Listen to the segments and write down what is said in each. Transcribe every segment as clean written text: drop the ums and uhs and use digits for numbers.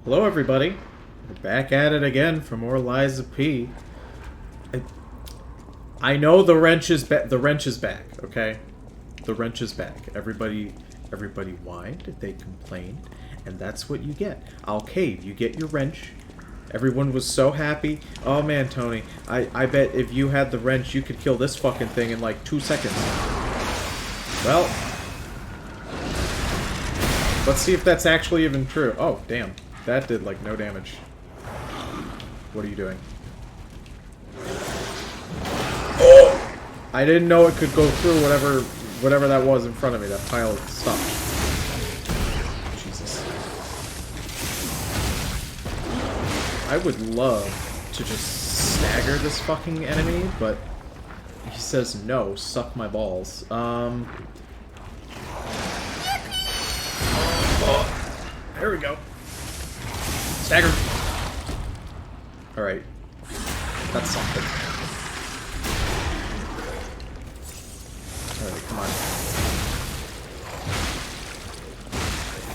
Hello, everybody. We're back at it again for more Lies of P. I know the wrench is the wrench is back. Okay, the wrench is back. Everybody whined. They complained, and that's what you get. I'll cave. You get your wrench. Everyone was so happy. Oh man, Tony, I bet if you had the wrench, you could kill this fucking thing in like 2 seconds. Well, let's see if that's actually even true. Oh, damn. That did, like, no damage. What are you doing? Oh! I didn't know it could go through whatever that was in front of me, that pile of stuff. Jesus. I would love to just stagger this fucking enemy, but he says no, suck my balls. Oh, there we go. Stagger. Alright. That's something. Alright, come on. I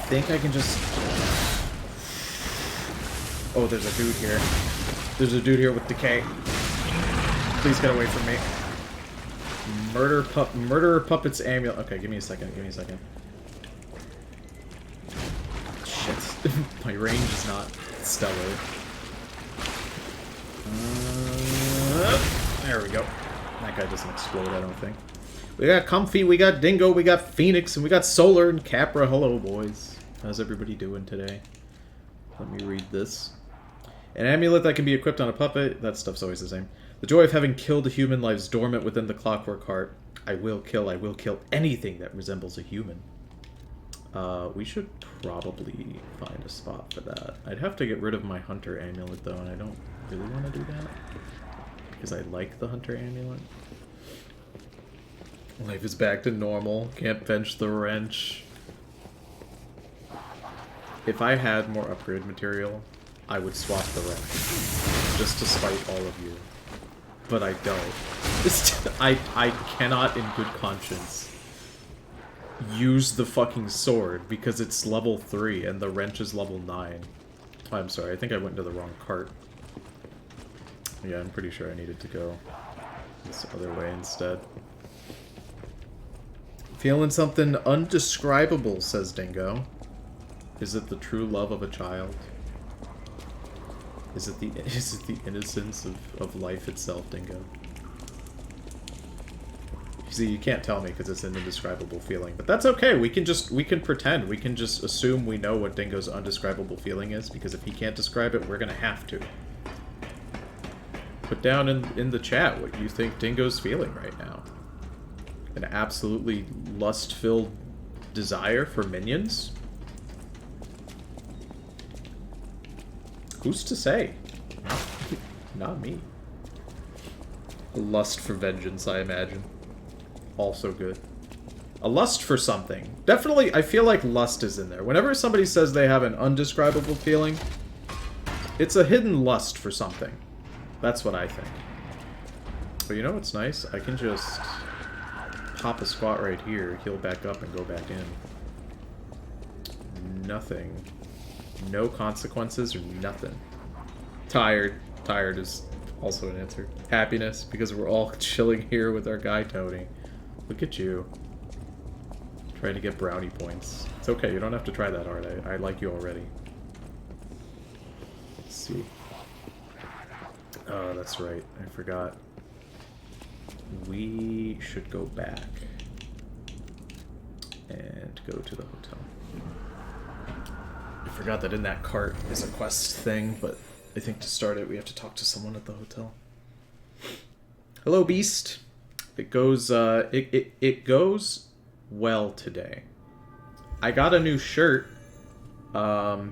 think I can just... Oh, there's a dude here. There's a dude here with decay. Please get away from me. Murderer Puppets Amulet. Okay, give me a second, Shit. My range is not stellar. There we go. That guy doesn't explode, I don't think. We got Comfy, we got Dingo, we got Phoenix, and we got Solar and Capra. Hello, boys. How's everybody doing today? Let me read this. An amulet that can be equipped on a puppet. That stuff's always the same. The joy of having killed a human lies dormant within the clockwork heart. I will kill anything that resembles a human. We should probably find a spot for that. I'd have to get rid of my Hunter Amulet, though, and I don't really want to do that. Because I like the Hunter Amulet. Life is back to normal. Can't bench the wrench. If I had more upgrade material, I would swap the wrench. Just to spite all of you. But I don't. I cannot, in good conscience, use the fucking sword because it's level 3 and the wrench is level 9. I'm sorry, I think I went into the wrong cart. Yeah, I'm pretty sure I needed to go this other way instead. Feeling something undescribable, says Dingo. Is it the true love of a child? Is it the innocence of life itself, Dingo? See, you can't tell me because it's an indescribable feeling, but that's okay. We can pretend. We can just assume we know what Dingo's undescribable feeling is, because if he can't describe it, we're gonna have to. Put down in the chat what you think Dingo's feeling right now. An absolutely lust-filled desire for minions? Who's to say? Not me. A lust for vengeance, I imagine. Also good. A lust for something. Definitely, I feel like lust is in there. Whenever somebody says they have an undescribable feeling, it's a hidden lust for something. That's what I think. But you know what's nice? I can just pop a squat right here, heal back up, and go back in. Nothing. No consequences or nothing. Tired. Tired is also an answer. Happiness, because we're all chilling here with our guy Tony. Look at you. Trying to get brownie points. It's okay, you don't have to try that hard. I like you already. Let's see. Oh, that's right. I forgot. We should go back. And go to the hotel. I forgot that in that cart is a quest thing, but I think to start it we have to talk to someone at the hotel. Hello, Beast. It goes, it goes well today. I got a new shirt. I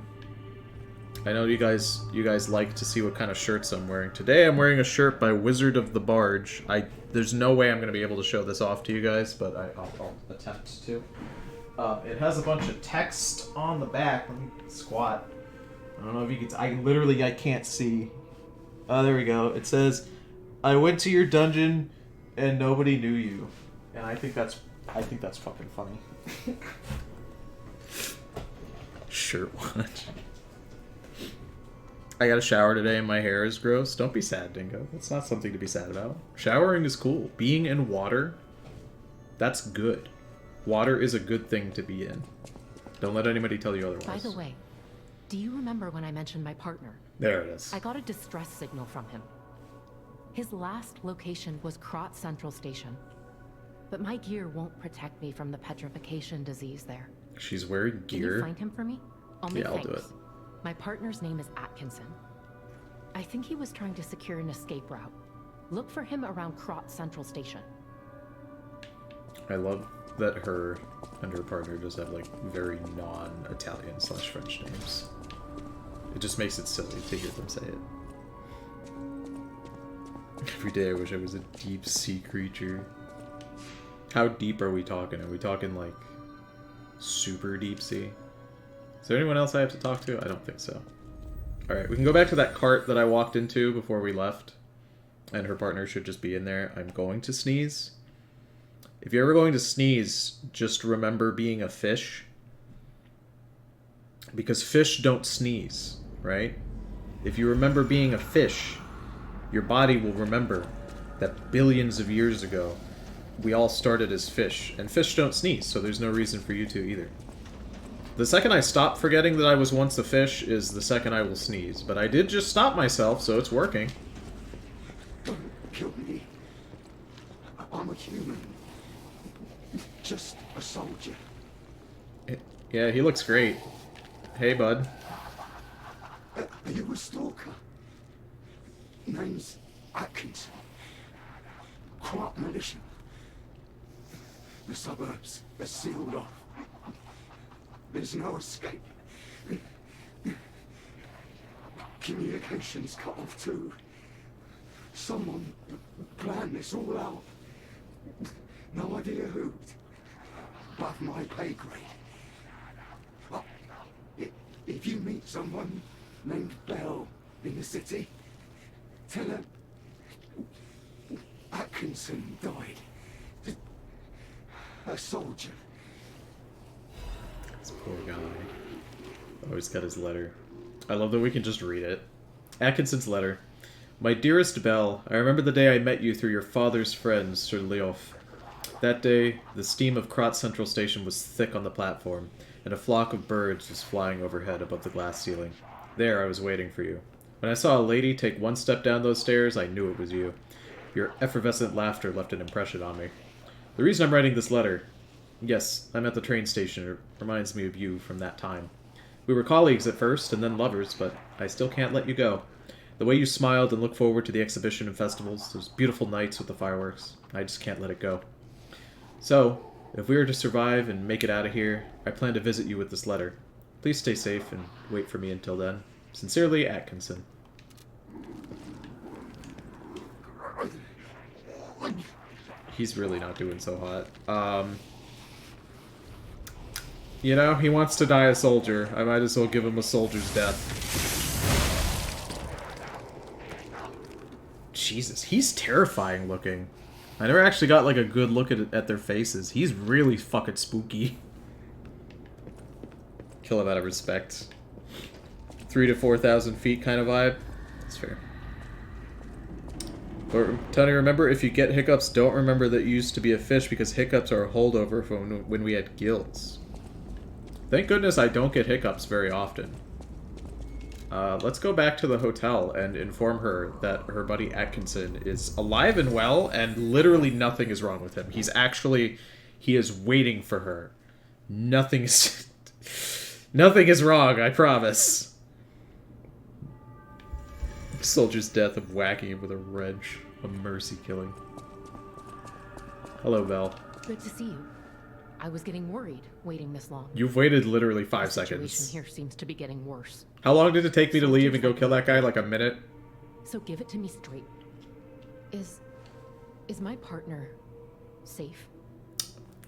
know you guys like to see what kind of shirts I'm wearing. Today I'm wearing a shirt by Wizard of the Barge. There's no way I'm going to be able to show this off to you guys, but I'll attempt to. It has a bunch of text on the back. Let me squat. I don't know if you can... I can't see. Oh, there we go. It says, I went to your dungeon and nobody knew you. And I think that's fucking funny. Shirt watch. I got a shower today and my hair is gross. Don't be sad, Dingo. That's not something to be sad about. Showering is cool. Being in water, that's good. Water is a good thing to be in. Don't let anybody tell you otherwise. By the way, do you remember when I mentioned my partner? There it is. I got a distress signal from him. His last location was Krot Central Station. But my gear won't protect me from the petrification disease there. She's wearing gear. Can you find him for me? Only Yeah, I'll do it. My partner's name is Atkinson. I think he was trying to secure an escape route. Look for him around Krot Central Station. I love that her and her partner just have, like, very non-Italian/French names. It just makes it silly to hear them say it. Every day I wish I was a deep sea creature. How deep are we talking? Are we talking, like, super deep sea? Is there anyone else I have to talk to? I don't think so. Alright, we can go back to that cart that I walked into before we left. And her partner should just be in there. I'm going to sneeze. If you're ever going to sneeze, just remember being a fish. Because fish don't sneeze, right? If you remember being a fish, your body will remember that billions of years ago, we all started as fish. And fish don't sneeze, so there's no reason for you to either. The second I stop forgetting that I was once a fish is the second I will sneeze. But I did just stop myself, so it's working. Don't kill me. I'm a human. Just a soldier. Yeah, he looks great. Hey, bud. Are you a stalker? Name's Atkinson. Krot militia. The suburbs are sealed off. There's no escape. Communications cut off too. Someone planned this all out. No idea who. Above my pay grade. If you meet someone named Bell in the city, tell her Atkinson died. A soldier. This poor guy. Oh, he's got his letter. I love that we can just read it. Atkinson's letter. My dearest Belle, I remember the day I met you through your father's friend, Sir Leof. That day, the steam of Krot Central Station was thick on the platform, and a flock of birds was flying overhead above the glass ceiling. There, I was waiting for you. When I saw a lady take one step down those stairs, I knew it was you. Your effervescent laughter left an impression on me. The reason I'm writing this letter... Yes, I'm at the train station. It reminds me of you from that time. We were colleagues at first, and then lovers, but I still can't let you go. The way you smiled and looked forward to the exhibition and festivals, those beautiful nights with the fireworks, I just can't let it go. So, if we are to survive and make it out of here, I plan to visit you with this letter. Please stay safe and wait for me until then. Sincerely, Atkinson. He's really not doing so hot. You know, he wants to die a soldier. I might as well give him a soldier's death. Jesus, he's terrifying looking. I never actually got, like, a good look at their faces. He's really fucking spooky. Kill him out of respect. 3,000 to 4,000 feet kind of vibe. That's fair. But, Tony, remember, if you get hiccups, don't remember that you used to be a fish, because hiccups are a holdover from when we had gills. Thank goodness I don't get hiccups very often. Let's go back to the hotel and inform her that her buddy Atkinson is alive and well, and literally nothing is wrong with him. He is waiting for her. Nothing is... nothing is wrong, I promise. Soldier's death of whacking him with a wrench. A mercy killing. Hello, Vel. Good to see you. I was getting worried waiting this long. You've waited literally 5 The seconds. situation here seems to be getting worse. How long did it take me to leave and go kill that guy? Like a minute? So give it to me straight. Is my partner safe?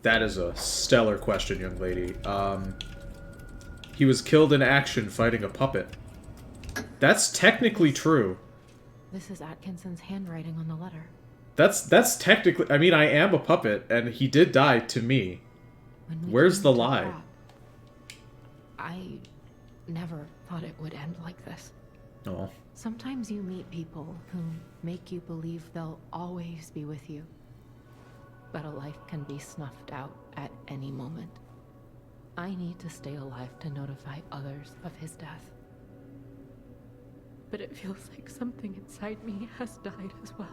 That is a stellar question, young lady. He was killed in action fighting a puppet. That's technically true. This is Atkinson's handwriting on the letter. That's technically... I mean, I am a puppet, and he did die to me. Where's the lie? I never thought it would end like this. Oh. Sometimes you meet people who make you believe they'll always be with you. But a life can be snuffed out at any moment. I need to stay alive to notify others of his death. But it feels like something inside me has died as well.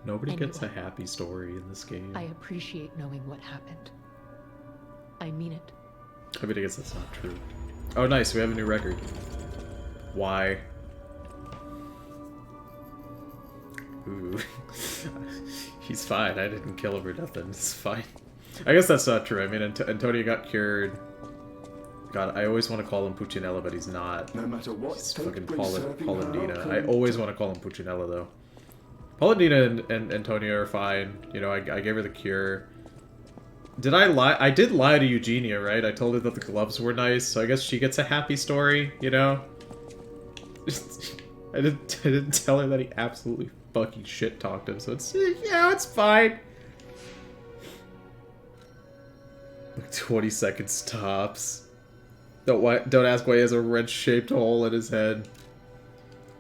Nobody gets a happy story in this game. I appreciate knowing what happened. I mean it. I mean, I guess that's not true. Oh, nice. We have a new record. Why? Ooh. He's fine. I didn't kill him or nothing. It's fine. I guess that's not true. I mean, Antonio got cured. God, I always want to call him Puccinella, but he's not. No matter what, He's fucking Polendina. I always want to call him Puccinella, though. Polendina and Antonio are fine. You know, I gave her the cure. Did I lie? I did lie to Eugenia, right? I told her that the gloves were nice, so I guess she gets a happy story, you know? I didn't tell her that he absolutely fucking shit-talked him, so it's, yeah, it's fine. Like 20 seconds tops. Don't ask why he has a wrench-shaped hole in his head.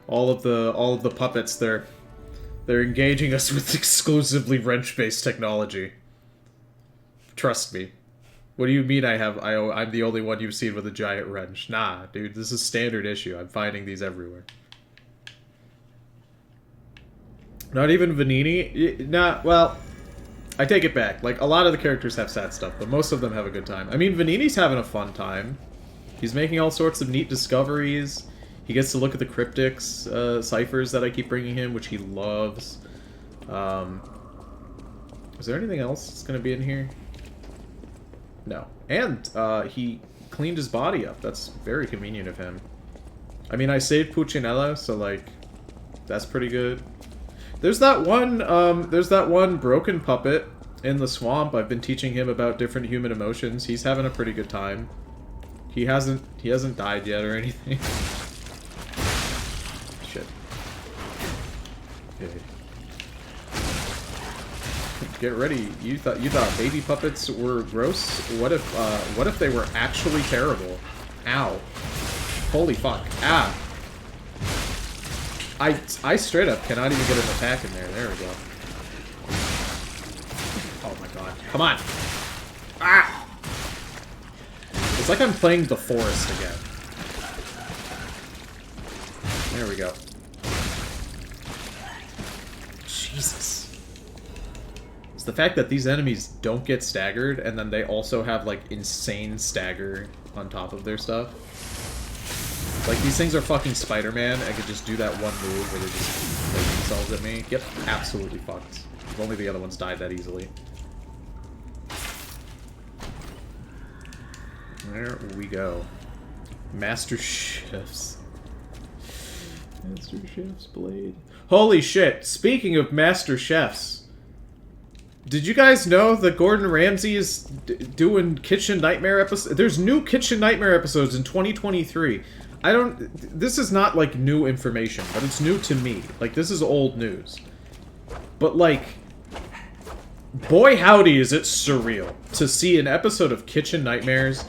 All of the puppets, they're engaging us with exclusively wrench-based technology. Trust me. What do you mean I'm the only one you've seen with a giant wrench? Nah, dude, this is standard issue. I'm finding these everywhere. Not even Vanini? Nah, well, I take it back. Like, a lot of the characters have sad stuff, but most of them have a good time. I mean, Vanini's having a fun time. He's making all sorts of neat discoveries. He gets to look at the cryptics ciphers that I keep bringing him, which he loves. Is there anything else that's going to be in here? No. And he cleaned his body up. That's very convenient of him. I mean, I saved Puccinella, so, like, that's pretty good. There's that one broken puppet in the swamp. I've been teaching him about different human emotions. He's having a pretty good time. He hasn't died yet or anything. Shit. Okay. Get ready. You thought baby puppets were gross? What if they were actually terrible? Ow. Holy fuck. Ah. I straight up cannot even get an attack in there. There we go. Oh my god. Come on. Ah! It's like I'm playing The Forest again. There we go. Jesus. It's the fact that these enemies don't get staggered, and then they also have, like, insane stagger on top of their stuff. Like, these things are fucking Spider-Man. I could just do that one move where they just throw themselves at me. Yep, absolutely fucked. If only the other ones died that easily. There we go. Master Chef's. Master Chef's blade. Holy shit! Speaking of Master Chefs, did you guys know that Gordon Ramsay is doing Kitchen Nightmare episodes? There's new Kitchen Nightmare episodes in 2023. This is not, like, new information, but it's new to me. Like, this is old news. But, like, boy howdy is it surreal to see an episode of Kitchen Nightmares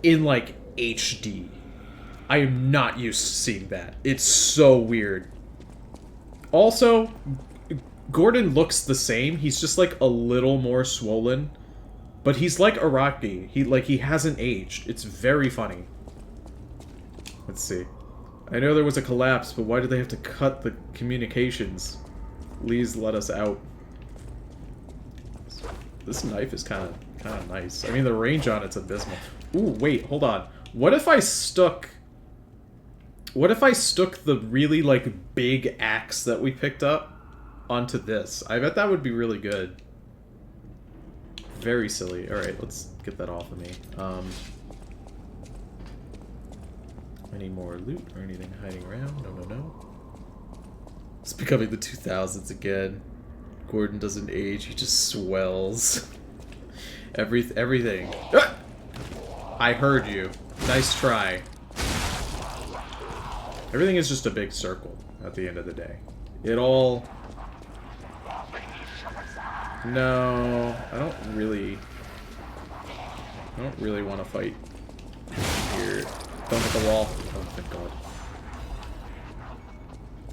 in, like, HD. I am not used to seeing that. It's so weird. Also, Gordon looks the same. He's just, like, a little more swollen. But he's like Araki. He hasn't aged. It's very funny. Let's see. I know there was a collapse, but why did they have to cut the communications? Please let us out. This knife is kind of nice. I mean, the range on it's abysmal. Ooh, wait, hold on. What if I stuck the really, like, big axe that we picked up onto this? I bet that would be really good. Very silly. Alright, let's get that off of me. Any more loot or anything hiding around? No. It's becoming the 2000s again. Gordon doesn't age, he just swells. Everything. Ah! I heard you. Nice try. Everything is just a big circle at the end of the day. It all... No, I don't really want to fight here. Don't hit the wall. Oh, thank God.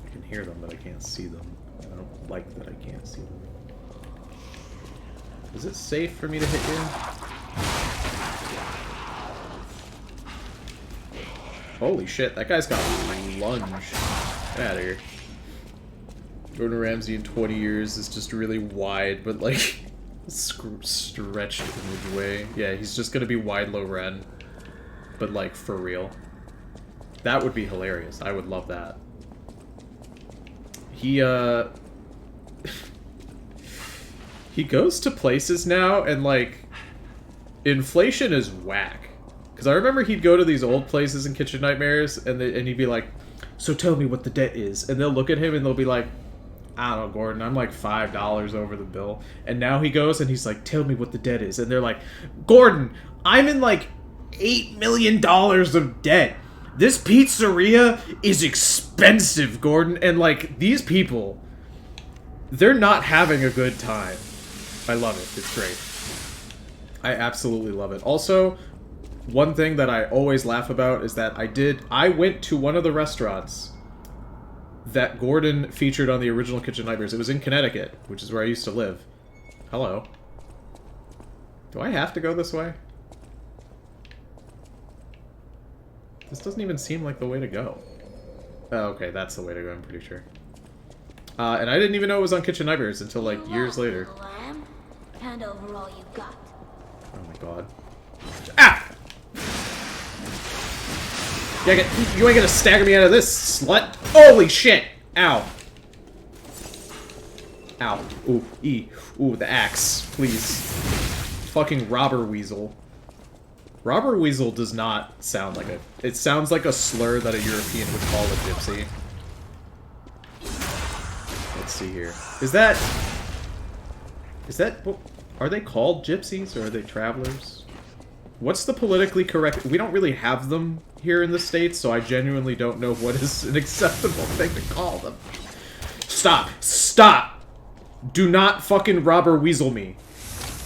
I can hear them, but I can't see them. I don't like that I can't see them. Is it safe for me to hit you? Holy shit, that guy's got a lunge. Get out of here. Gordon Ramsay in 20 years is just really wide, but like stretched image way. Yeah, he's just gonna be wide low ren, but like for real. That would be hilarious. I would love that. He he goes to places now and like inflation is whack. Because I remember he'd go to these old places in Kitchen Nightmares and he'd be like, so tell me what the debt is. And they'll look at him and they'll be like, I don't know, Gordon, I'm like $5 over the bill. And now he goes and he's like, tell me what the debt is. And they're like, Gordon, I'm in like $8 million of debt. This pizzeria is expensive, Gordon. And like, these people, they're not having a good time. I love it. It's great. I absolutely love it. Also, one thing that I always laugh about is that I went to one of the restaurants that Gordon featured on the original Kitchen Nightmares. It was in Connecticut, which is where I used to live. Hello. Do I have to go this way? This doesn't even seem like the way to go. Oh, okay, that's the way to go, I'm pretty sure. And I didn't even know it was on Kitchen Nightmares until, like, years later. Lamb. Hand over all you got. Oh my god. Ah! You ain't gonna stagger me out of this, slut! Holy shit! Ow. Ow. Ooh, Ooh, the axe, please. Fucking robber weasel. Robber weasel does not sound like a... It sounds like a slur that a European would call a gypsy. Let's see here. Is that... Are they called gypsies, or are they travelers? What's the politically correct... We don't really have them here in the States, so I genuinely don't know what is an acceptable thing to call them. Stop! Stop! Do not fucking robber weasel me.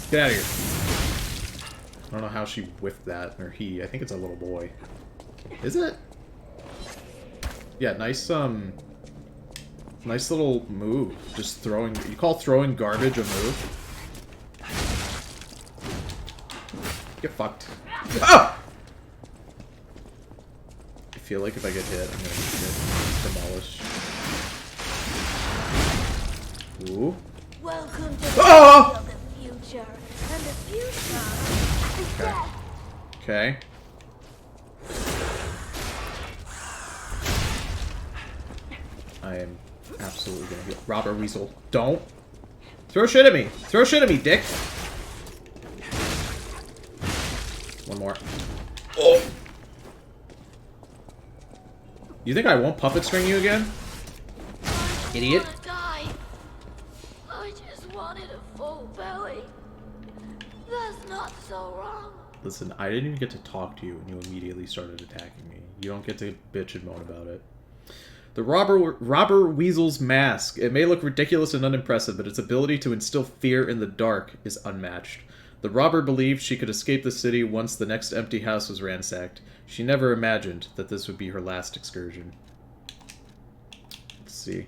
Get out of here. I don't know how she whiffed that, or he. I think it's a little boy. Is it? Yeah, nice, nice little move. Just throwing... You call throwing garbage a move? Get fucked. Oh! I feel like if I get hit, I'm gonna get demolished. Ooh. Welcome to Oh! the future. And the future is death. Okay. I am absolutely gonna get Robber Weasel. Don't throw shit at me. Throw shit at me, dick. One more. Oh! You think I won't puppet string you again? Idiot. Die. I just wanted a full belly. That's not so wrong. Listen, I didn't even get to talk to you and you immediately started attacking me. You don't get to bitch and moan about it. The Robber Weasel's mask. It may look ridiculous and unimpressive, but its ability to instill fear in the dark is unmatched. The robber believed she could escape the city once the next empty house was ransacked. She never imagined that this would be her last excursion. Let's see.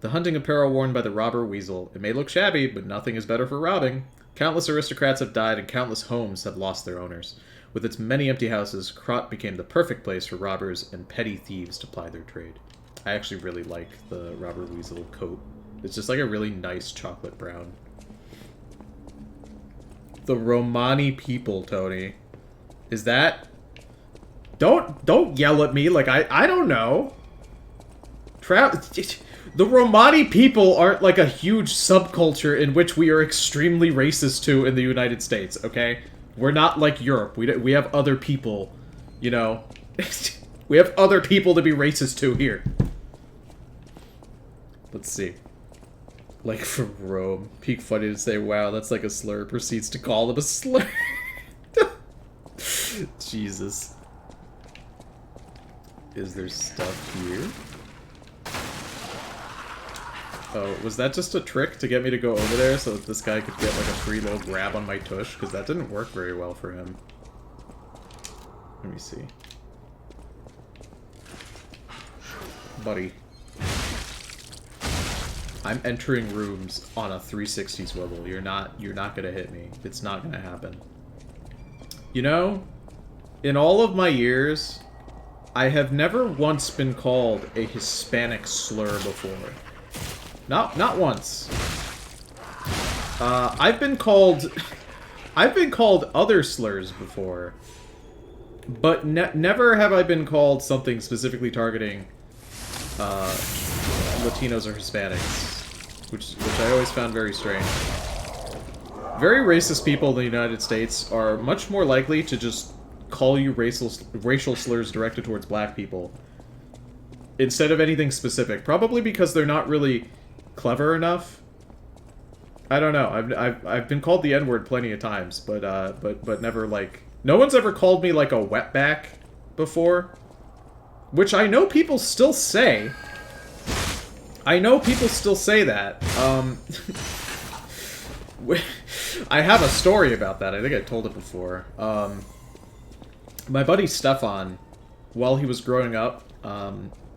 The hunting apparel worn by the Robber Weasel. It may look shabby, but nothing is better for robbing. Countless aristocrats have died and countless homes have lost their owners. With its many empty houses, Krat became the perfect place for robbers and petty thieves to ply their trade. I actually really like the Robber Weasel coat. It's just like a really nice chocolate brown. The Romani people, Tony. Is that... Don't yell at me like I don't know. The Romani people aren't like a huge subculture in which we are extremely racist to in the United States, okay? We're not like Europe. We have other people, you know? We have other people to be racist to here. Let's see. Like from Rome. Peak funny to say, wow, that's like a slur. Proceeds to call them a slur. Jesus. Is there stuff here? Oh, was that just a trick to get me to go over there so that this guy could get like a free little grab on my tush? Because that didn't work very well for him. Let me see. Buddy. I'm entering rooms on a 360 swivel. You're not gonna hit me. It's not gonna happen. You know, in all of my years, I have never once been called a Hispanic slur before. Not once. I've been called other slurs before, but never have I been called something specifically targeting Latinos or Hispanics, which I always found very strange. Very racist people in the United States are much more likely to just call you racial slurs directed towards black people instead of anything specific. Probably because they're not really clever enough. I don't know. I've been called the N-word plenty of times, but never like, no one's ever called me like a wetback before, which I know people still say. I know people still say that. I have a story about that. I think I told it before. My buddy Stefan, while he was growing up,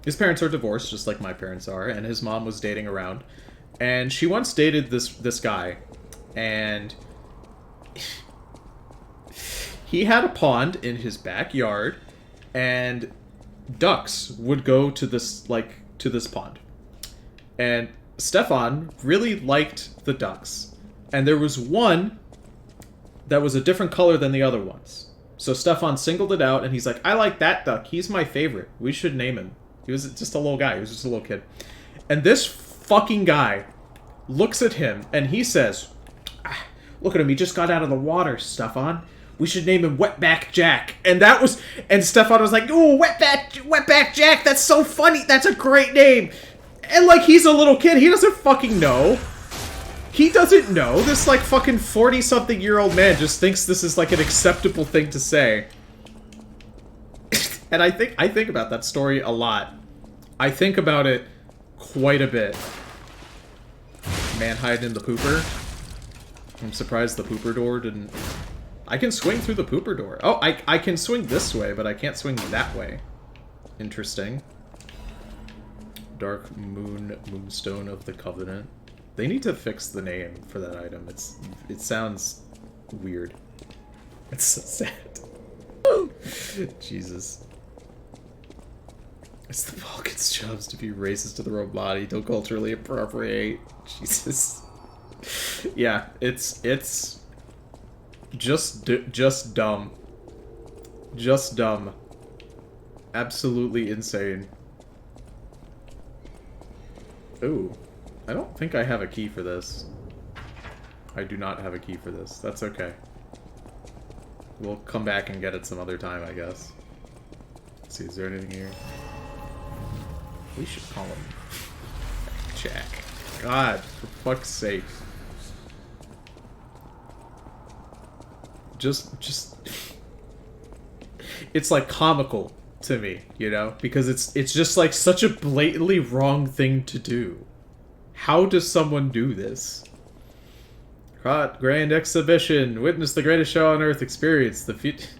his parents are divorced, just like my parents are, and his mom was dating around. And she once dated this guy, and he had a pond in his backyard, and ducks would go to this pond. And Stefan really liked the ducks. And there was one that was a different color than the other ones. So Stefan singled it out, and he's like, I like that duck. He's my favorite. We should name him. He was just a little guy. He was just a little kid. And this fucking guy looks at him, and he says, look at him. He just got out of the water, Stefan. We should name him Wetback Jack. And Stefan was like, ooh, Wetback Jack. That's so funny. That's a great name. And, like, he's a little kid. He doesn't fucking know. He doesn't know. This, like, fucking 40-something-year-old man just thinks this is, like, an acceptable thing to say. And I think about that story a lot. I think about it quite a bit. Man hiding in the pooper. I'm surprised the pooper door didn't... I can swing through the pooper door. Oh, I can swing this way, but I can't swing that way. Interesting. Dark Moonstone of the Covenant. They need to fix the name for that item. It sounds weird. It's so sad. Jesus. It's the Vulcan's jobs to be racist to their own body. Don't culturally appropriate. Jesus. Yeah, it's just dumb. Just dumb. Absolutely insane. Ooh. I don't think I have a key for this. I do not have a key for this. That's okay. We'll come back and get it some other time, I guess. Let's see, is there anything here? We should call him Jack. God, for fuck's sake. Just it's like comical to me, you know? Because it's just like such a blatantly wrong thing to do. How does someone do this? Grand exhibition. Witness the greatest show on earth. Experience the put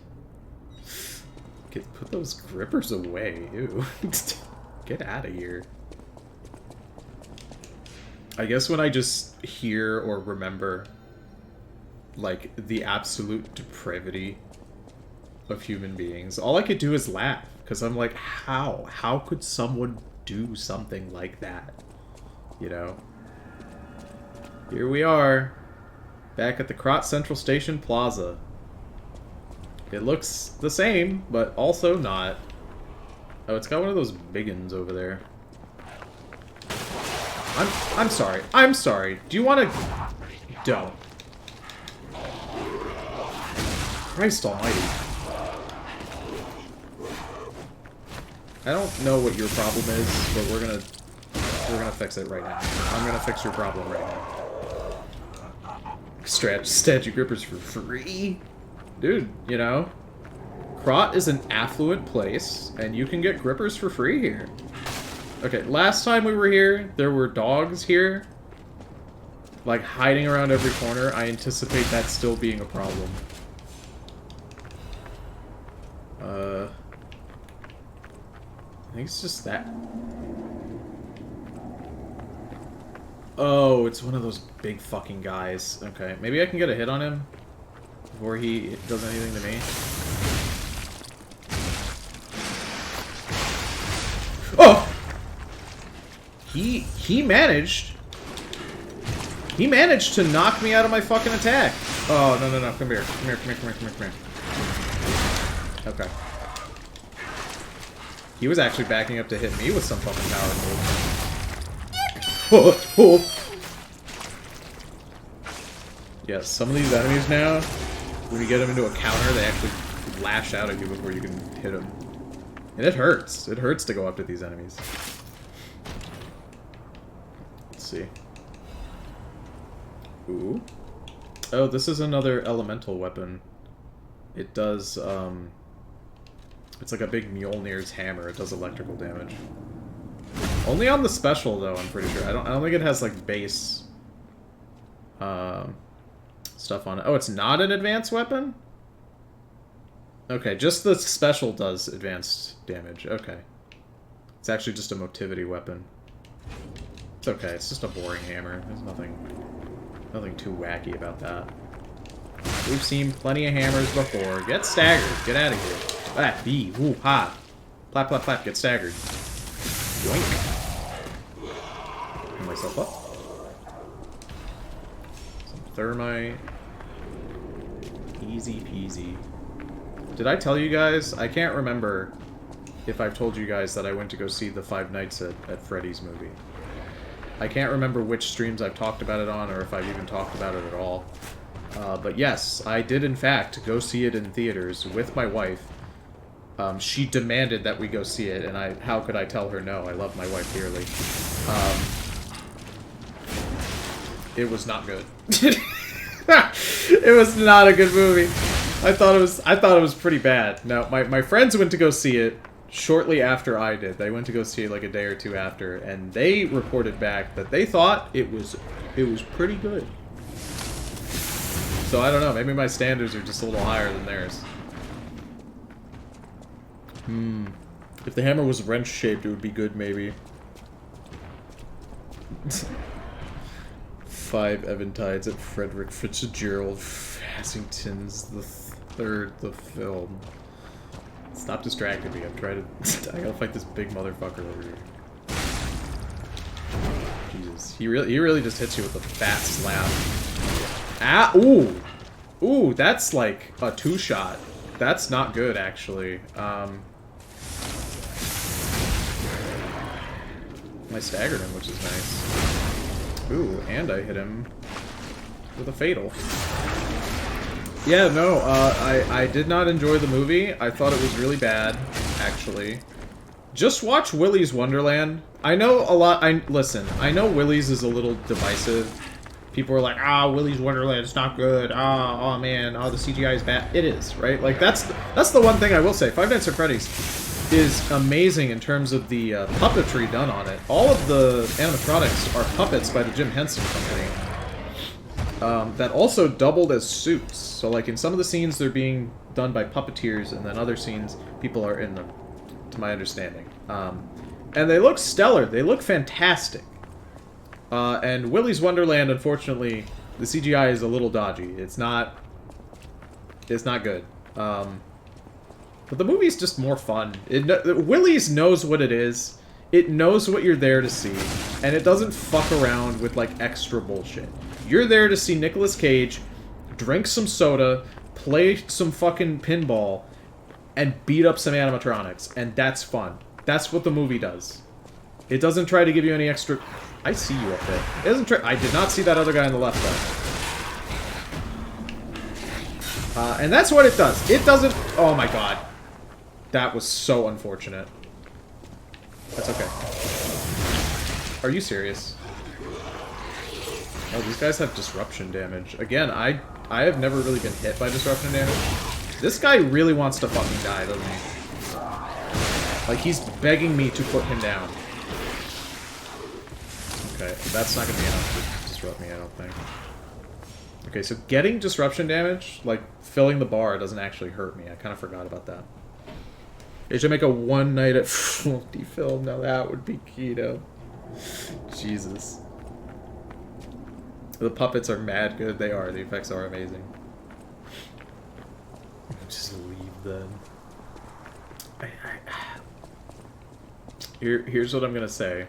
those grippers away. Ew. Get out of here. I guess when I just hear or remember, like, the absolute depravity of human beings, all I could do is laugh. Because I'm like, how? How could someone do something like that? You know? Here we are. Back at the Krat Central Station Plaza. It looks the same, but also not. Oh, it's got one of those biggins over there. I'm sorry. I'm sorry. Do you want to... Don't. Christ almighty. I don't know what your problem is, but we're gonna fix it right now. I'm gonna fix your problem right now. Statue grippers for free? Dude, you know, Krat is an affluent place, and you can get grippers for free here. Okay, last time we were here, there were dogs here, like, hiding around every corner. I anticipate that still being a problem. I think it's just that. Oh, it's one of those big fucking guys. Okay, maybe I can get a hit on him before he does anything to me. Oh! He managed to knock me out of my fucking attack. Oh, no, no, no. Come here. Come here, come here, come here, come here, come here. Okay. He was actually backing up to hit me with some fucking power move. Oh, oh. Yeah, some of these enemies now, when you get them into a counter, they actually lash out at you before you can hit them. And it hurts. It hurts to go up to these enemies. Let's see. Ooh. Oh, this is another elemental weapon. It does, it's like a big Mjolnir's hammer. It does electrical damage. Only on the special, though, I'm pretty sure. I don't think it has, like, base, stuff on it. Oh, it's not an advanced weapon? Okay, just the special does advanced damage. Okay. It's actually just a motivity weapon. It's okay. It's just a boring hammer. There's nothing too wacky about that. We've seen plenty of hammers before. Get staggered. Get out of here. Ah, bee. Woo, ha. Plap, plap, plap. Get staggered. Yoink. Pull myself up. Some thermite. Easy peasy. Did I tell you guys? I can't remember if I've told you guys that I went to go see the Five Nights at Freddy's movie. I can't remember which streams I've talked about it on, or if I've even talked about it at all. But yes, I did in fact go see it in theaters with my wife. She demanded that we go see it, and how could I tell her no? I love my wife dearly. It was not good. It was not a good movie. I thought it was pretty bad. Now, my friends went to go see it shortly after I did. They went to go see it like a day or two after, and they reported back that they thought it was pretty good. So I don't know, maybe my standards are just a little higher than theirs. If the hammer was wrench shaped, it would be good, maybe. 5 Eventides at Frederick Fitzgerald Fassington's the third the film. Stop distracting me. I'm trying to. I gotta fight this big motherfucker over here. Jesus, he really just hits you with a fat slap. Ah, ooh, ooh, that's like a 2-shot. That's not good, actually. I staggered him, which is nice. Ooh, and I hit him with a fatal. Yeah, no, I did not enjoy the movie. I thought it was really bad, actually. Just watch Willy's Wonderland. I know a lot, listen, I know Willy's is a little divisive. People are like, Willy's Wonderland, it's not good. Oh man, the CGI is bad. It is, right? Like, that's the one thing I will say. Five Nights at Freddy's is amazing in terms of the puppetry done on it. All of the animatronics are puppets by the Jim Henson Company. That also doubled as suits. So, like, in some of the scenes, they're being done by puppeteers, and then other scenes, people are in them, to my understanding. And they look stellar. They look fantastic. And Willy's Wonderland, unfortunately, the CGI is a little dodgy. It's not good. But the movie's just more fun. Willy's knows what it is. It knows what you're there to see. And it doesn't fuck around with, like, extra bullshit. You're there to see Nicolas Cage drink some soda, play some fucking pinball, and beat up some animatronics. And that's fun. That's what the movie does. It doesn't try to give you any extra... I see you up there. It doesn't try... I did not see that other guy on the left, though. And that's what it does. It doesn't... Oh my god. That was so unfortunate. That's okay. Are you serious? Oh, these guys have disruption damage. Again, I have never really been hit by disruption damage. This guy really wants to fucking die, doesn't he? Like, he's begging me to put him down. Okay, that's not gonna be enough to disrupt me, I don't think. Okay, so getting disruption damage, like, filling the bar, doesn't actually hurt me. I kind of forgot about that. They should make a one night at Faulty film. Now that would be keto. Jesus. The puppets are mad good. They are. The effects are amazing. Just leave them. Here's what I'm gonna say.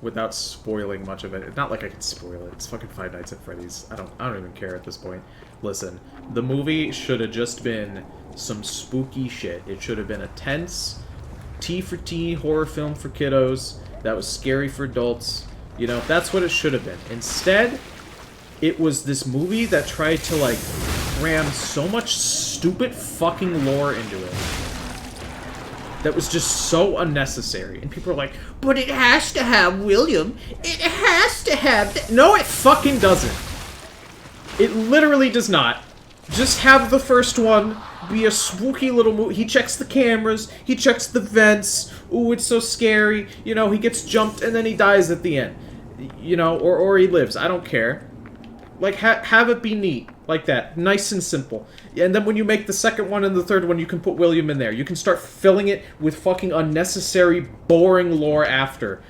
Without spoiling much of it, not like I can spoil it. It's fucking Five Nights at Freddy's. I don't even care at this point. Listen, the movie should have just been some spooky shit. It should have been a tense, T for T horror film for kiddos that was scary for adults. You know, that's what it should have been. Instead, it was this movie that tried to, like, cram so much stupid fucking lore into it that was just so unnecessary. And people are like, but it has to have William. It has to have... No, it fucking doesn't. It literally does not. Just have the first one be a spooky little movie. He checks the cameras. He checks the vents. Ooh, it's so scary. You know, he gets jumped and then he dies at the end. You know, or he lives. I don't care. Like, have it be neat. Like that. Nice and simple. And then when you make the second one and the third one, you can put William in there. You can start filling it with fucking unnecessary, boring lore after.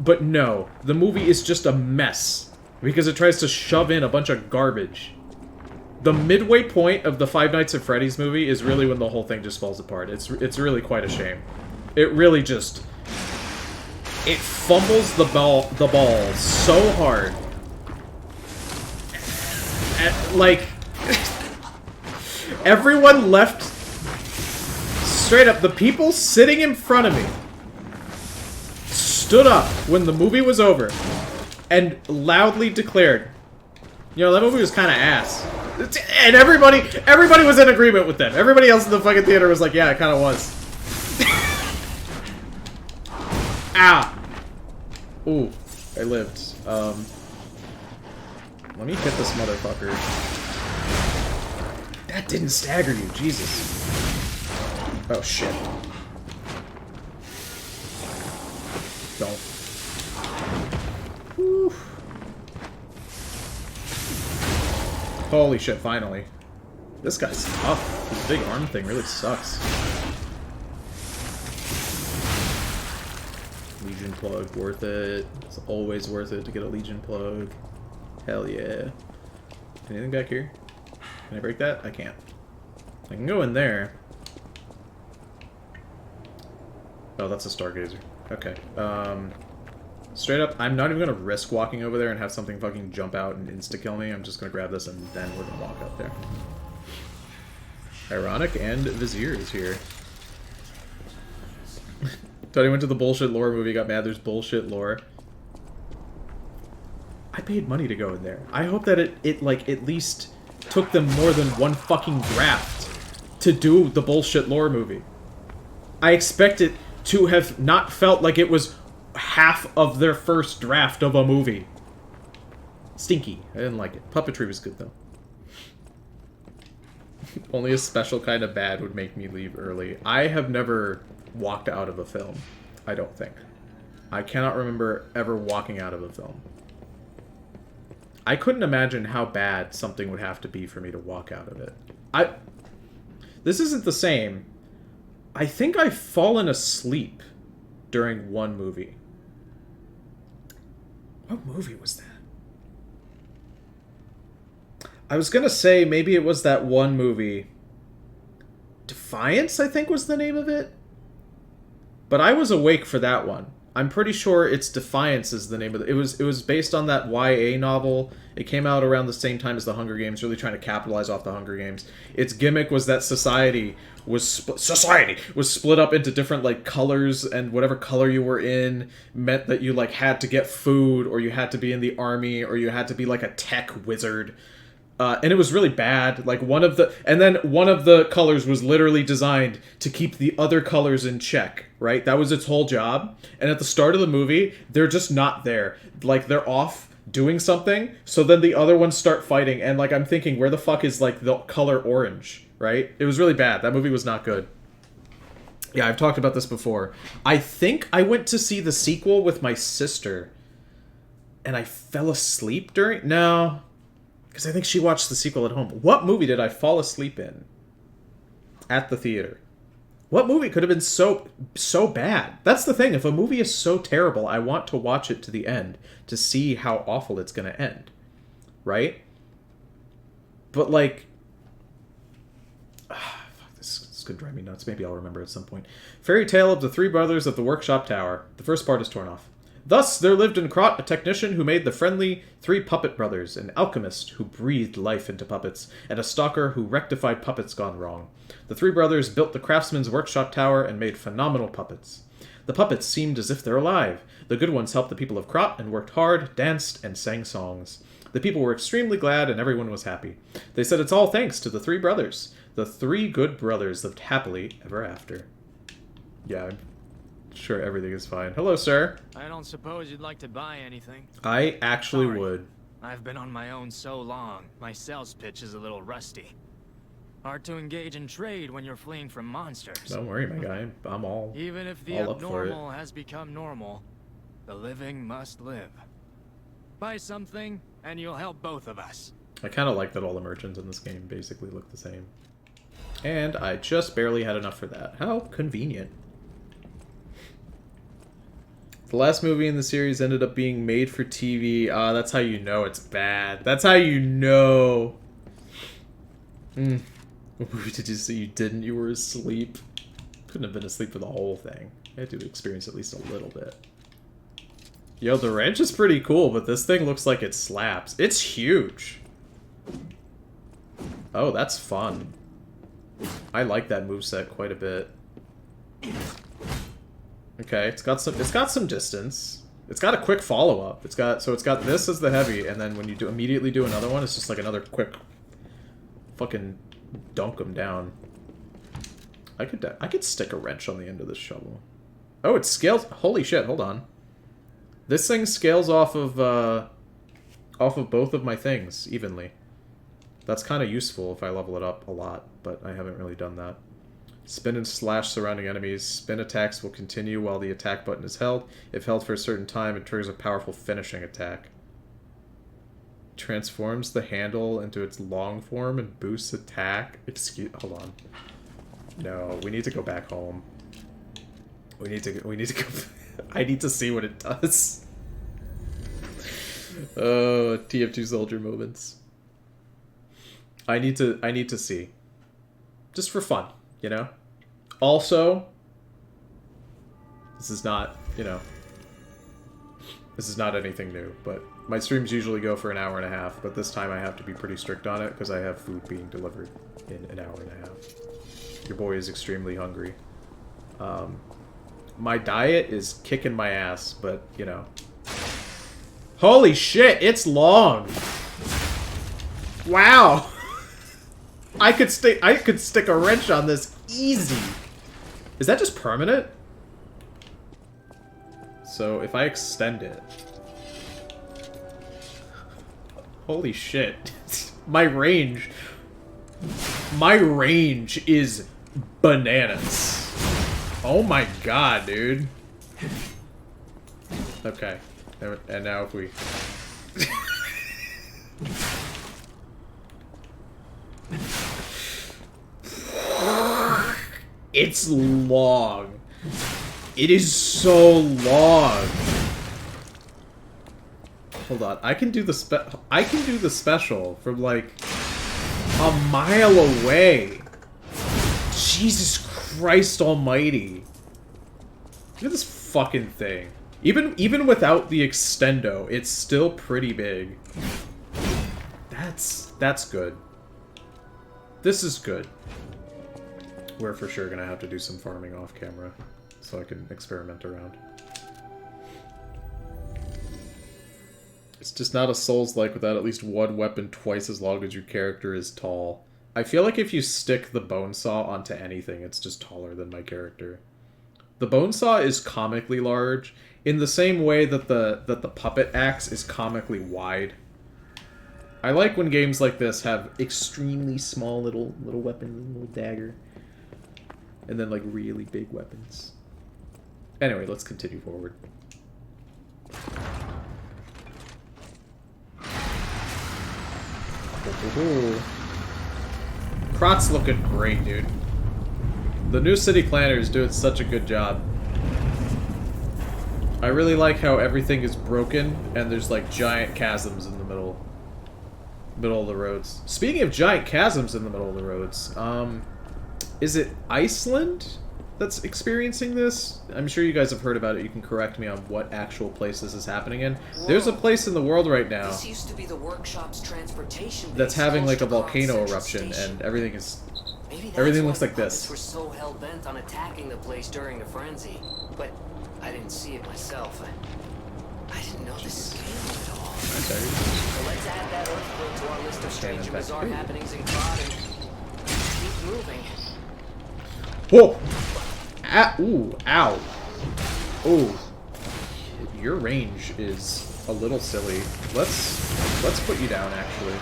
But no. The movie is just a mess. Because it tries to shove in a bunch of garbage. The midway point of the Five Nights at Freddy's movie is really when the whole thing just falls apart. It's really quite a shame. It really just... It fumbles the ball so hard. Like... Everyone left... Straight up, the people sitting in front of me stood up when the movie was over and loudly declared, you know, that movie was kind of ass. And everybody was in agreement with them. Everybody else in the fucking theater was like, yeah, it kind of was. Ow. Ooh, I lived. Let me hit this motherfucker. That didn't stagger you, Jesus. Oh, shit. Don't. Whew. Holy shit, finally. This guy's tough. His big arm thing really sucks. Legion plug, worth it. It's always worth it to get a Legion plug. Hell yeah. Anything back here? Can I break that? I can't. I can go in there. Oh, that's a Stargazer. Okay. Straight up, I'm not even gonna risk walking over there and have something fucking jump out and insta-kill me. I'm just gonna grab this and then we're gonna walk up there. Ironic and Vizier is here. Tony went to the bullshit lore movie, got mad there's bullshit lore. I paid money to go in there. I hope that it like, at least took them more than one fucking draft to do the bullshit lore movie. I expect it to have not felt like it was half of their first draft of a movie. Stinky. I didn't like it. Puppetry was good, though. Only a special kind of bad would make me leave early. I have never walked out of a film. I don't think. I cannot remember ever walking out of a film. I couldn't imagine how bad something would have to be for me to walk out of it. This isn't the same. I think I've fallen asleep during one movie. What movie was that? I was gonna say maybe it was that one movie. Defiance, I think, was the name of it. But I was awake for that one. I'm pretty sure it's Defiance is the name of it. It was based on that YA novel. It came out around the same time as The Hunger Games, really trying to capitalize off The Hunger Games. Its gimmick was that society was split up into different like colors, and whatever color you were in meant that you like had to get food, or you had to be in the army, or you had to be like a tech wizard. And it was really bad. Like one of the colors was literally designed to keep the other colors in check, right? That was its whole job. And at the start of the movie, they're just not there. Like they're off doing something, so then the other ones start fighting, and like I'm thinking, where the fuck is like the color orange, right? It was really bad. That movie was not good. Yeah, I've talked about this before. I think I went to see the sequel with my sister, and I fell asleep during... No... Because I think she watched the sequel at home. What movie did I fall asleep in? At the theater. What movie could have been so bad? That's the thing. If a movie is so terrible, I want to watch it to the end to see how awful it's going to end. Right? But like, fuck, this could drive me nuts. Maybe I'll remember at some point. Fairy Tale of the Three Brothers of the Workshop Tower. The first part is torn off. Thus, there lived in Krot a technician who made the friendly three puppet brothers, an alchemist who breathed life into puppets, and a stalker who rectified puppets gone wrong. The three brothers built the craftsman's workshop tower and made phenomenal puppets. The puppets seemed as if they're alive. The good ones helped the people of Krot and worked hard, danced, and sang songs. The people were extremely glad and everyone was happy. They said it's all thanks to the three brothers. The three good brothers lived happily ever after. Yeah, I'm sure everything is fine. Hello, sir. I don't suppose you'd like to buy anything. I actually Sorry. would. I've been on my own so long, my sales pitch is a little rusty. Hard to engage in trade when you're fleeing from monsters. Don't worry, my guy. I'm all... Even if the all up for it. abnormal has become normal, the living must live. Buy something, and you'll help both of us. I kind of like that all the merchants in this game basically look the same. And I just barely had enough for that. How convenient. The last movie in the series ended up being made for TV. That's how you know it's bad. That's how you know. What movie did you see you didn't? You were asleep. Couldn't have been asleep for the whole thing. I had to experience at least a little bit. Yo, the wrench is pretty cool, but this thing looks like it slaps. It's huge. Oh, that's fun. I like that moveset quite a bit. Okay, it's got some distance. It's got a quick follow-up. It's got this as the heavy, and then when you immediately do another one, it's just like another quick fucking dunk them down. I could stick a wrench on the end of this shovel. Oh, it scales. Holy shit, hold on. This thing scales off of both of my things evenly. That's kind of useful if I level it up a lot, but I haven't really done that. Spin and slash surrounding enemies. Spin attacks will continue while the attack button is held. If held for a certain time, it triggers a powerful finishing attack. Transforms the handle into its long form and boosts attack. Hold on. No, we need to go back home. We need to go... I need to see what it does. Oh, TF2 soldier moments. I need to see. Just for fun, you know? Also, this is not, you know, this is not anything new, but my streams usually go for an hour and a half, but this time I have to be pretty strict on it because I have food being delivered in an hour and a half. Your boy is extremely hungry. My diet is kicking my ass, but, you know. Holy shit, it's long! Wow! I could stick a wrench on this easy. Is that just permanent? So if I extend it... Holy shit. My range is bananas. Oh my god, dude. Okay. And now if we... It's long. It is so long. Hold on. I can do the special from like a mile away. Jesus Christ almighty. Look at this fucking thing. Even without the extendo, it's still pretty big. That's good. This is good. We're for sure gonna have to do some farming off camera so I can experiment around. It's just not a Souls-like without at least one weapon twice as long as your character is tall. I feel like if you stick the bone saw onto anything, it's just taller than my character. The bone saw is comically large, in the same way that the puppet axe is comically wide. I like when games like this have extremely small little weapons, little dagger, and then like really big weapons. Anyway, let's continue forward. Krot's looking great, dude. The new city planner is doing such a good job. I really like how everything is broken and there's like giant chasms in the middle of the roads. Speaking of giant chasms in the middle of the roads, is it Iceland that's experiencing this? I'm sure you guys have heard about it. You can correct me on what actual place this is happening in. Whoa. There's a place in the world right now This used to be the workshop's transportation base that's having like a close to volcano Central eruption Station. and everything is Maybe that's everything why looks the like this. puppets were so hell-bent on attacking the place during the frenzy. But I didn't see it myself. I didn't know the scale of it all. So let's add that earthquake to our list of strange and bizarre happenings in God and keep moving. Whoa! Ah, ooh, ow. Ooh. Your range is a little silly. Let's put you down, actually.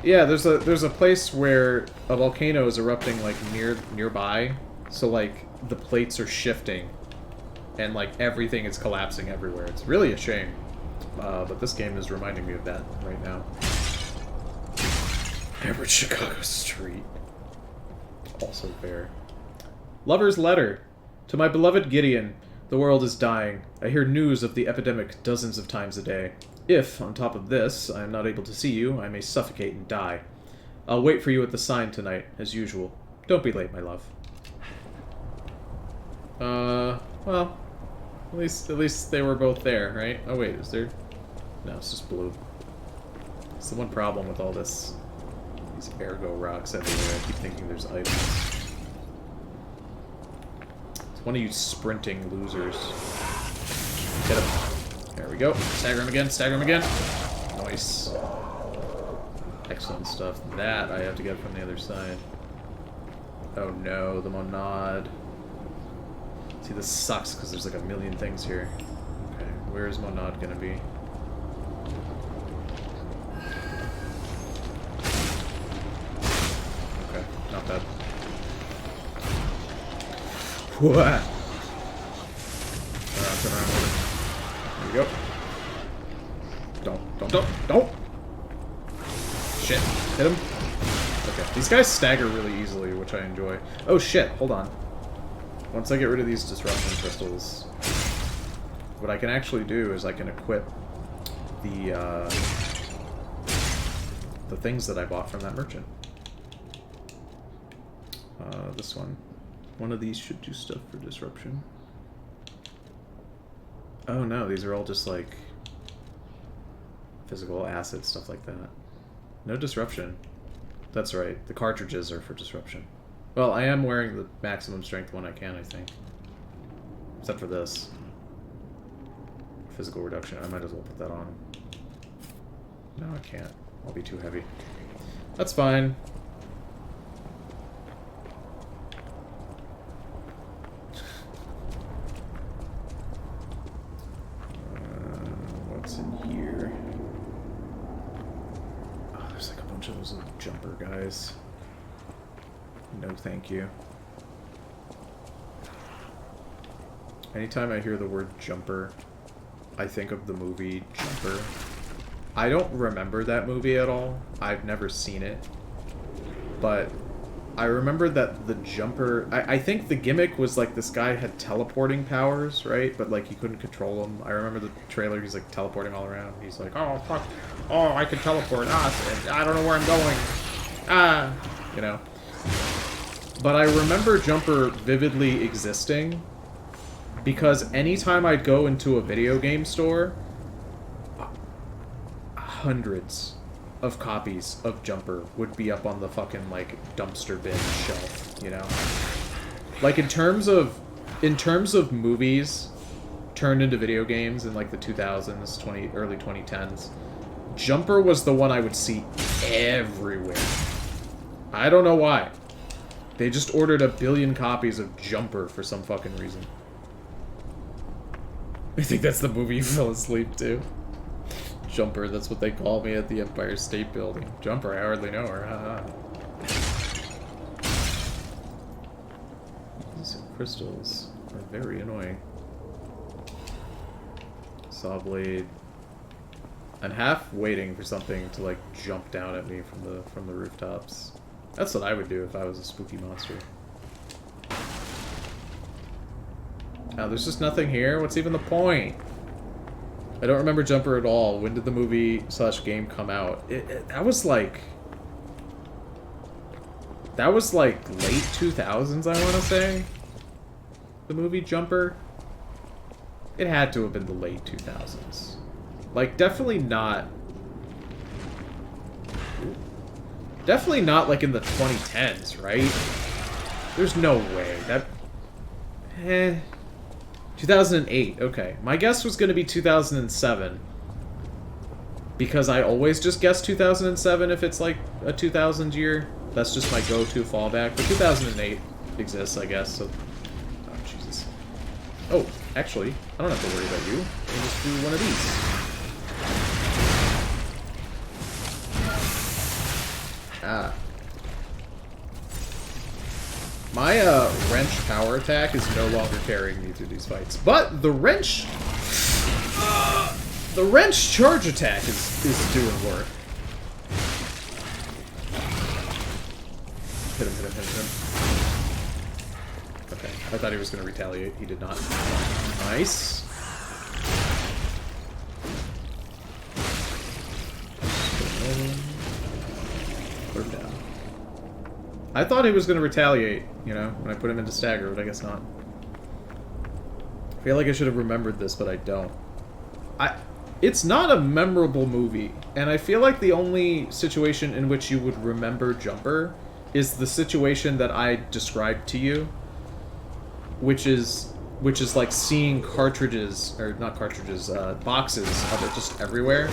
Yeah, there's a place where a volcano is erupting like nearby, so like the plates are shifting, and like everything is collapsing everywhere. It's really a shame, but this game is reminding me of that right now. Average Chicago Street. Also fair. Lover's letter. To my beloved Gideon, the world is dying. I hear news of the epidemic dozens of times a day. If, on top of this, I am not able to see you, I may suffocate and die. I'll wait for you at the sign tonight, as usual. Don't be late, my love. Well, at least they were both there, right? Oh wait, is there? No, it's just blue. It's the one problem with all this. These ergo rocks everywhere. I keep thinking there's items. It's one of you sprinting losers. Hit him. There we go. Stagger him again, stagger him again. Nice. Excellent stuff. That I have to get from the other side. Oh no, the Monad. See, this sucks because there's like a million things here. Okay, where is Monad gonna be? Okay, not bad. What? Turn around. There we go. Don't! Shit. Hit him. Okay, these guys stagger really easily, which I enjoy. Oh shit, hold on. Once I get rid of these disruption crystals, what I can actually do is I can equip the things that I bought from that merchant. This one. One of these should do stuff for disruption. Oh no, these are all just like physical acid, stuff like that. No disruption. That's right, the cartridges are for disruption. Well, I am wearing the maximum strength one I can, I think. Except for this. Physical reduction, I might as well put that on. No, I can't. I'll be too heavy. That's fine. What's in here? Oh, there's like a bunch of those little jumper guys. No, thank you. Anytime I hear the word jumper, I think of the movie Jumper. I don't remember that movie at all. I've never seen it. But I remember that the jumper... I think the gimmick was like this guy had teleporting powers, right? But like he couldn't control them. I remember the trailer, he's like teleporting all around. He's like, oh, fuck. Oh, I can teleport. I don't know where I'm going. You know. But I remember Jumper vividly existing because anytime I'd go into a video game store, hundreds of copies of Jumper would be up on the fucking, like, dumpster bin shelf, you know? Like, in terms of movies turned into video games in, like, the 2000s, early 2010s, Jumper was the one I would see everywhere. I don't know why. They just ordered 1 billion copies of Jumper for some fucking reason. I think that's the movie you fell asleep to. Jumper, that's what they call me at the Empire State Building. Jumper, I hardly know her, haha. These crystals are very annoying. Saw blade. I'm half waiting for something to like jump down at me from the rooftops. That's what I would do if I was a spooky monster. Oh, there's just nothing here? What's even the point? I don't remember Jumper at all. When did the movie / game come out? That was like... That was like late 2000s, I want to say? The movie Jumper? It had to have been the late 2000s. Like, definitely not... Definitely not like in the 2010s, right? There's no way. That... 2008, okay. My guess was going to be 2007. Because I always just guess 2007 if it's like a 2000 year. That's just my go-to fallback. But 2008 exists, I guess, so... Oh, Jesus. Oh, actually, I don't have to worry about you. Let me just do one of these. Ah. My wrench power attack is no longer carrying me through these fights. But the wrench... the wrench charge attack is doing work. Hit him, hit him, hit him, hit him. Okay, I thought he was going to retaliate. He did not. Nice. Put him down. I thought he was going to retaliate, you know, when I put him into stagger, but I guess not. I feel like I should have remembered this, but I don't. It's not a memorable movie, and I feel like the only situation in which you would remember Jumper is the situation that I described to you, which is like seeing cartridges, or not cartridges, boxes of it just everywhere.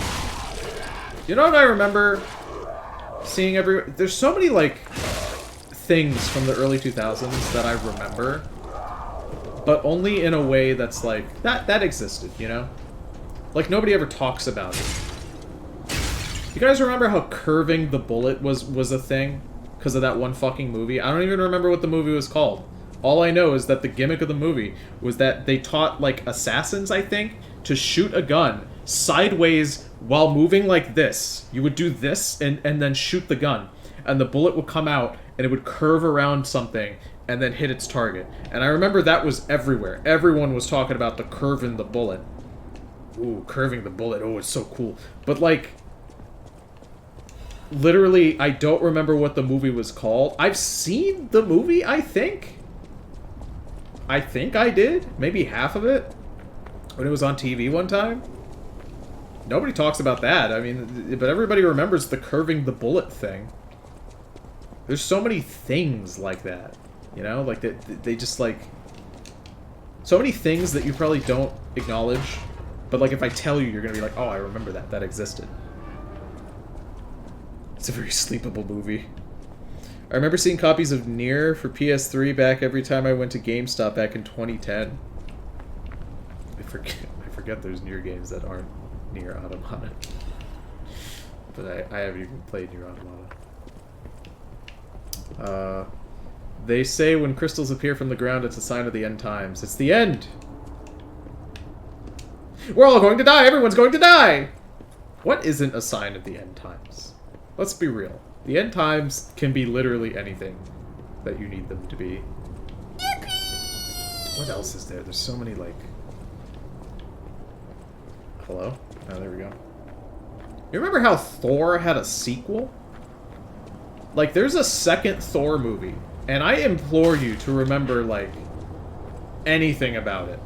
You know what I remember seeing everywhere? There's so many, like, things from the early 2000s that I remember, but only in a way that's like, that existed, you know? Like, nobody ever talks about it. You guys remember how curving the bullet was a thing? Because of that one fucking movie? I don't even remember what the movie was called. All I know is that the gimmick of the movie was that they taught, like, assassins, I think, to shoot a gun sideways while moving like this. You would do this and then shoot the gun. And the bullet would come out and it would curve around something and then hit its target. And I remember that was everywhere. Everyone was talking about the curving the bullet. Ooh, curving the bullet. Oh, it's so cool. But, like... Literally, I don't remember what the movie was called. I've seen the movie, I think. I think I did. Maybe half of it. When it was on TV one time. Nobody talks about that. I mean, but everybody remembers the curving the bullet thing. There's so many things like that. You know? Like, they just, like... So many things that you probably don't acknowledge. But, like, if I tell you, you're gonna be like, oh, I remember that. That existed. It's a very sleepable movie. I remember seeing copies of Nier for PS3 back every time I went to GameStop back in 2010. I forget there's Nier games that aren't Nier Automata. But I haven't even played Nier Automata. They say when crystals appear from the ground, it's a sign of the end times. It's the end! We're all going to die! Everyone's going to die! What isn't a sign of the end times? Let's be real. The end times can be literally anything that you need them to be. What else is there? There's so many, like... Hello? Oh, there we go. You remember how Thor had a sequel? Like, there's a second Thor movie. And I implore you to remember, like, anything about it.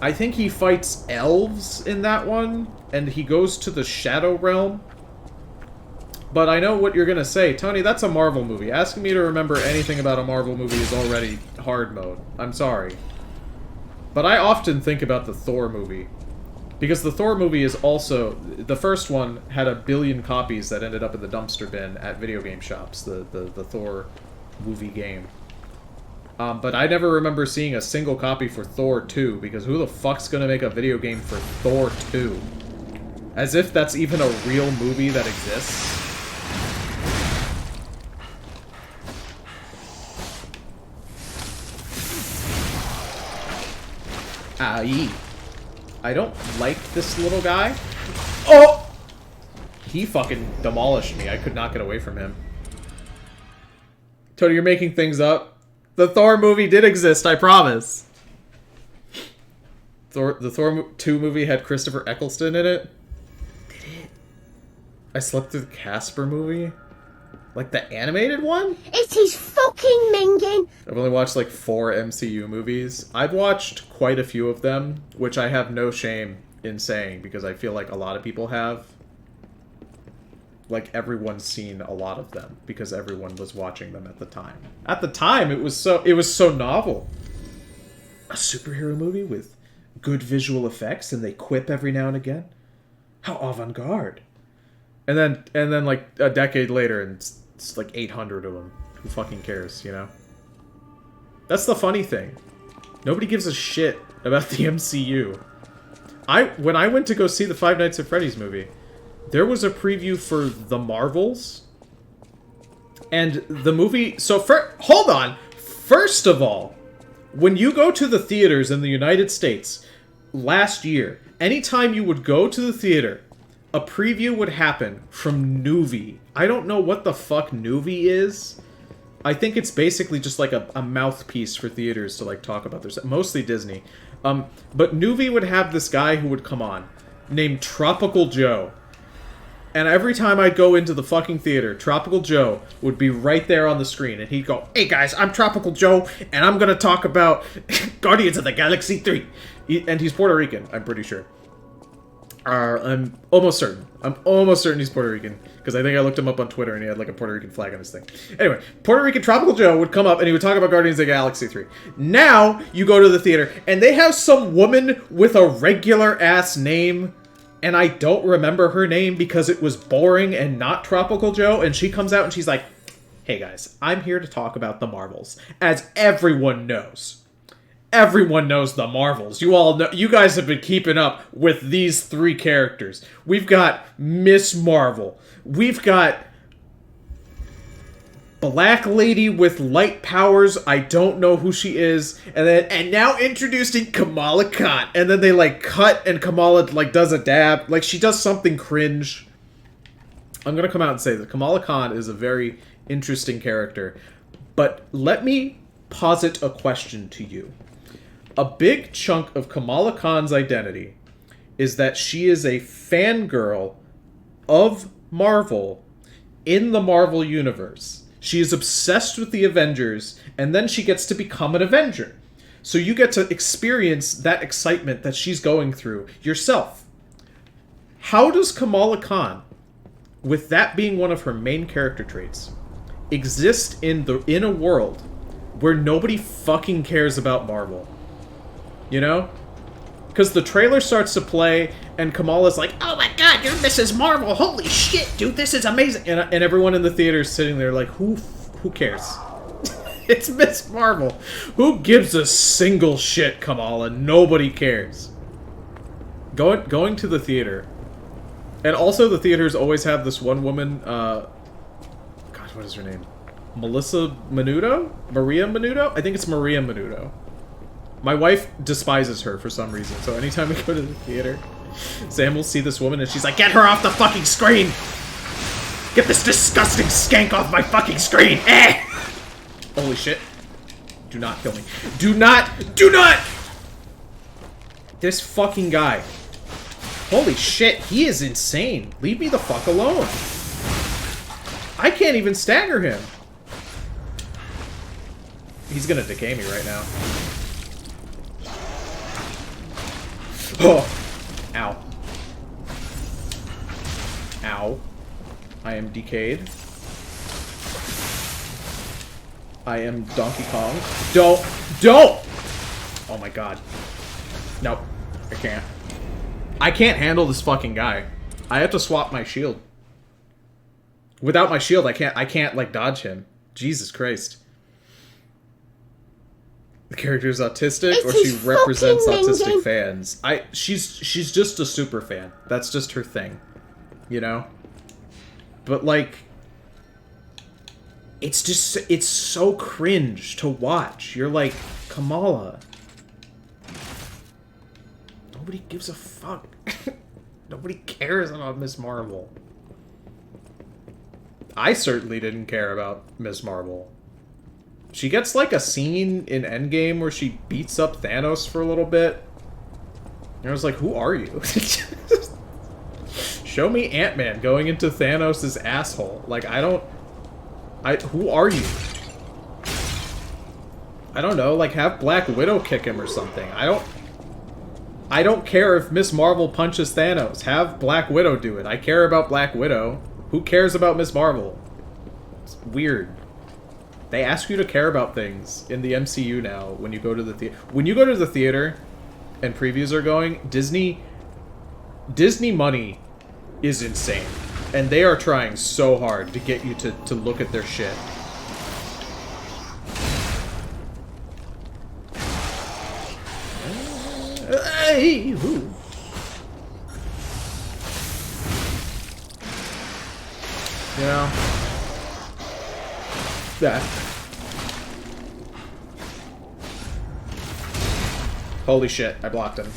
I think he fights elves in that one, and he goes to the Shadow Realm. But I know what you're gonna say. Tony, that's a Marvel movie. Asking me to remember anything about a Marvel movie is already hard mode. I'm sorry. But I often think about the Thor movie. Because the Thor movie is also... The first one had 1 billion copies that ended up in the dumpster bin at video game shops. The Thor movie game. But I never remember seeing a single copy for Thor 2. Because who the fuck's gonna make a video game for Thor 2? As if that's even a real movie that exists. Aye. I don't like this little guy. Oh! He fucking demolished me. I could not get away from him. Tony, you're making things up. The Thor movie did exist, I promise. the Thor 2 movie had Christopher Eccleston in it? Did it? I slept through the Casper movie? Like the animated one? It is fucking minging! I've only watched like 4 MCU movies. I've watched quite a few of them, which I have no shame in saying, because I feel like a lot of people have. Like, everyone's seen a lot of them, because everyone was watching them at the time. At the time, it was so novel. A superhero movie with good visual effects, and they quip every now and again? How avant-garde. And then like, a decade later, and it's like 800 of them. Who fucking cares, you know? That's the funny thing. Nobody gives a shit about the MCU. When I went to go see the Five Nights at Freddy's movie, there was a preview for The Marvels. And the movie... So, hold on! First of all, when you go to the theaters in the United States, last year, anytime you would go to the theater, a preview would happen from Nuvi. I don't know what the fuck Nuvi is. I think it's basically just like a mouthpiece for theaters to like talk about their... Mostly Disney. But Nuvi would have this guy who would come on, named Tropical Joe. And every time I'd go into the fucking theater, Tropical Joe would be right there on the screen. And he'd go, "Hey guys, I'm Tropical Joe, and I'm gonna talk about Guardians of the Galaxy 3. And he's Puerto Rican, I'm pretty sure. I'm almost certain. He's Puerto Rican. Because I think I looked him up on Twitter and he had like a Puerto Rican flag on his thing. Anyway, Puerto Rican Tropical Joe would come up and he would talk about Guardians of the Galaxy 3. Now, you go to the theater and they have some woman with a regular ass name. And I don't remember her name because it was boring and not Tropical Joe. And she comes out and she's like, "Hey guys, I'm here to talk about the Marvels." As everyone knows. Everyone knows the Marvels. You all know. You guys have been keeping up with these 3 characters. We've got Miss Marvel. We've got Black Lady with light powers. I don't know who she is. And now introducing Kamala Khan. And then they like cut and Kamala like does a dab. Like she does something cringe. I'm gonna come out and say that Kamala Khan is a very interesting character. But let me posit a question to you. A big chunk of Kamala Khan's identity is that she is a fangirl of Marvel in the Marvel Universe. She is obsessed with the Avengers, and then she gets to become an Avenger. So you get to experience that excitement that she's going through yourself. How does Kamala Khan, with that being one of her main character traits, exist in a world where nobody fucking cares about Marvel? You know? Because the trailer starts to play, and Kamala's like, "Oh my god, you're Mrs. Marvel! Holy shit, dude, this is amazing!" And everyone in the theater is sitting there like, who cares? It's Miss Marvel. Who gives a single shit, Kamala? Nobody cares. Going to the theater. And also the theaters always have this one woman, God, what is her name? Melissa Menudo? Maria Menudo? I think it's Maria Menudo. My wife despises her for some reason, so anytime we go to the theater, Sam will see this woman and she's like, "Get her off the fucking screen! Get this disgusting skank off my fucking screen! Eh!" Holy shit. Do not kill me. Do not! This fucking guy. Holy shit, he is insane. Leave me the fuck alone. I can't even stagger him. He's gonna decay me right now. Oh! Ow. Ow. I am decayed. I am Donkey Kong. Don't! Oh my god. Nope. I can't. I can't handle this fucking guy. I have to swap my shield. Without my shield, I can't like dodge him. Jesus Christ. The character is autistic, or she represents autistic fans. She's just a super fan. That's just her thing. You know? But like, it's so cringe to watch. You're like, Kamala. Nobody gives a fuck. Nobody cares about Miss Marvel. I certainly didn't care about Miss Marvel. She gets like a scene in Endgame where she beats up Thanos for a little bit. And I was like, who are you? Show me Ant-Man going into Thanos' asshole. Like, who are you? I don't know, like, have Black Widow kick him or something. I don't care if Miss Marvel punches Thanos. Have Black Widow do it. I care about Black Widow. Who cares about Miss Marvel? It's weird. They ask you to care about things in the MCU now when you go to the theater. When you go to the theater and previews are going, Disney money is insane. And they are trying so hard to get you to look at their shit. Hey, who? You know? Yeah. Holy shit, I blocked him.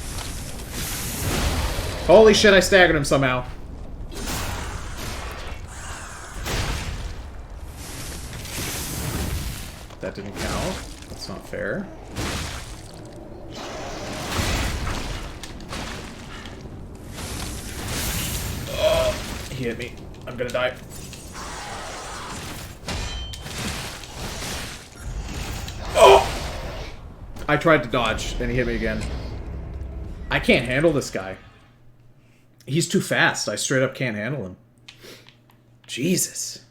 Holy shit, I staggered him somehow. That didn't count. That's not fair. Oh, he hit me. I'm gonna die. Oh! I tried to dodge, and he hit me again. I can't handle this guy. He's too fast. I straight up can't handle him. Jesus.